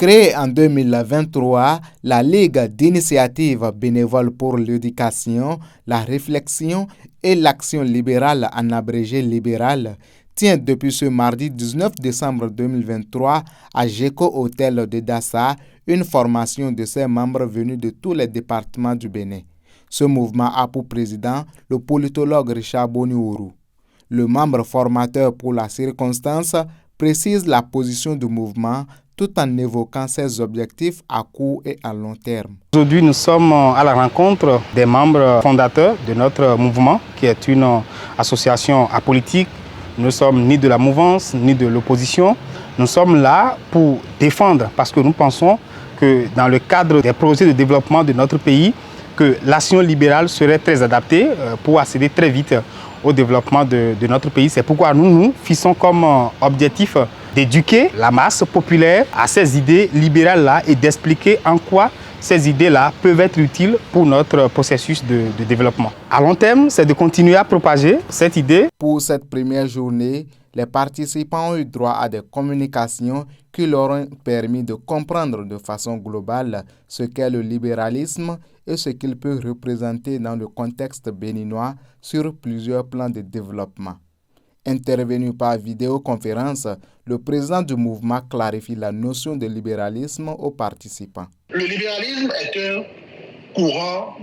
Créée en 2023, la Ligue d'initiatives bénévoles pour l'éducation, la réflexion et l'action libérale, en abrégé libéral, tient depuis ce mardi 19 décembre 2023 à Géco Hôtel de Dassa une formation de ses membres venus de tous les départements du Bénin. Ce mouvement a pour président le politologue Richard Boniourou. Le membre formateur pour la circonstance précise la position du mouvement tout en évoquant ses objectifs à court et à long terme. Aujourd'hui, nous sommes à la rencontre des membres fondateurs de notre mouvement, qui est une association apolitique. Nous ne sommes ni de la mouvance, ni de l'opposition. Nous sommes là pour défendre, parce que nous pensons que dans le cadre des projets de développement de notre pays, que l'action libérale serait très adaptée pour accéder très vite au développement de notre pays. C'est pourquoi nous fixons comme objectif d'éduquer la masse populaire à ces idées libérales-là et d'expliquer en quoi ces idées-là peuvent être utiles pour notre processus de développement. À long terme, c'est de continuer à propager cette idée. Pour cette première journée, les participants ont eu droit à des communications qui leur ont permis de comprendre de façon globale ce qu'est le libéralisme et ce qu'il peut représenter dans le contexte béninois sur plusieurs plans de développement. Intervenu par vidéoconférence, le président du mouvement clarifie la notion de libéralisme aux participants. Le libéralisme est un courant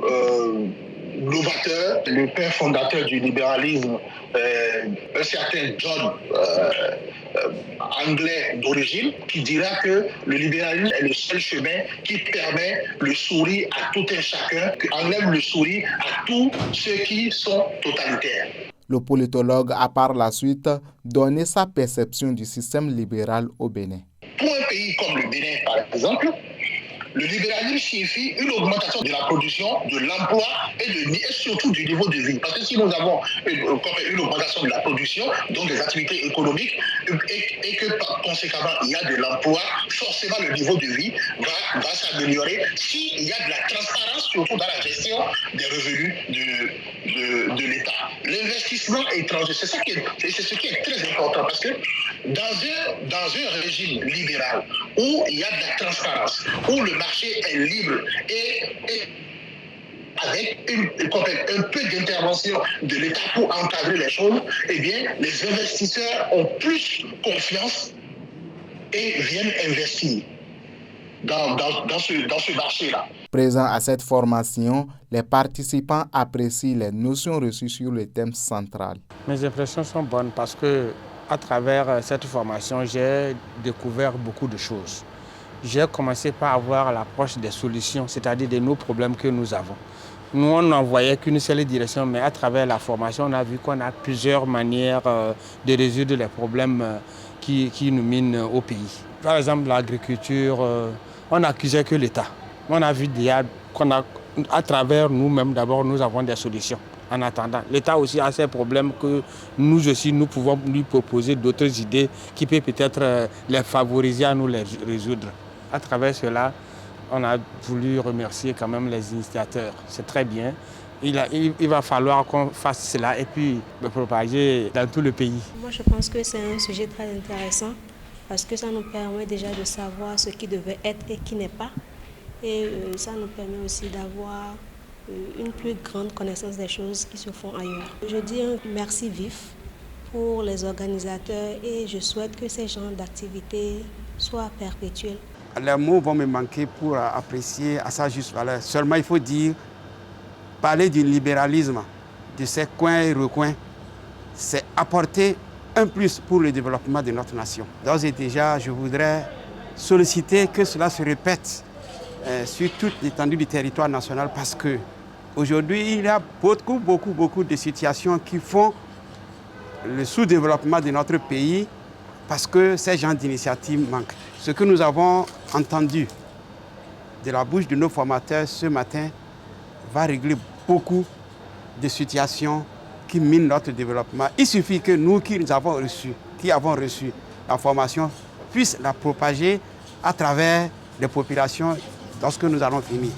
novateur. Le père fondateur du libéralisme, un certain John, anglais d'origine, qui dira que le libéralisme est le seul chemin qui permet le sourire à tout un chacun, qui enlève le sourire à tous ceux qui sont totalitaires. Le politologue a par la suite donné sa perception du système libéral au Bénin. Pour un pays comme le Bénin, par exemple, le libéralisme signifie une augmentation de la production, de l'emploi et surtout du niveau de vie. Parce que si nous avons une augmentation de la production, donc des activités économiques, et que par conséquent il y a de l'emploi, forcément le niveau de vie va s'améliorer s'il y a de la transparence, surtout dans la gestion des revenus de l'État. L'investissement étranger, c'est ce qui est très important, parce que dans un régime libéral où il y a de la transparence, où le marché est libre et avec un peu d'intervention de l'État pour encadrer les choses, eh bien, les investisseurs ont plus confiance et viennent investir dans ce marché-là. Présents à cette formation, les participants apprécient les notions reçues sur le thème central. Mes impressions sont bonnes parce que à travers cette formation, j'ai découvert beaucoup de choses. J'ai commencé par avoir l'approche des solutions, c'est-à-dire de nos problèmes que nous avons. Nous, on n'en voyait qu'une seule direction, mais à travers la formation, on a vu qu'on a plusieurs manières de résoudre les problèmes qui nous minent au pays. Par exemple, l'agriculture, on n'accusait que l'État. On a vu qu'à travers nous-mêmes, d'abord, nous avons des solutions. En attendant, l'État aussi a ces problèmes que nous aussi, nous pouvons lui proposer d'autres idées qui peuvent peut-être les favoriser à nous les résoudre. À travers cela, on a voulu remercier quand même les initiateurs. C'est très bien. Il va falloir qu'on fasse cela et puis le propager dans tout le pays. Moi, je pense que c'est un sujet très intéressant parce que ça nous permet déjà de savoir ce qui devait être et qui n'est pas. Et ça nous permet aussi d'avoir une plus grande connaissance des choses qui se font ailleurs. Je dis un merci vif pour les organisateurs et je souhaite que ces genres d'activités soient perpétuelles. Les mots vont me manquer pour apprécier à sa juste valeur. Seulement, il faut dire, parler du libéralisme, de ces coins et recoins, c'est apporter un plus pour le développement de notre nation. D'ores et déjà, je voudrais solliciter que cela se répète sur toute l'étendue du territoire national parce que aujourd'hui, il y a beaucoup de situations qui font le sous-développement de notre pays parce que ces genres d'initiatives manquent. Ce que nous avons entendu de la bouche de nos formateurs ce matin va régler beaucoup de situations qui minent notre développement. Il suffit que nous qui avons reçu la formation puissions la propager à travers les populations lorsque nous allons finir.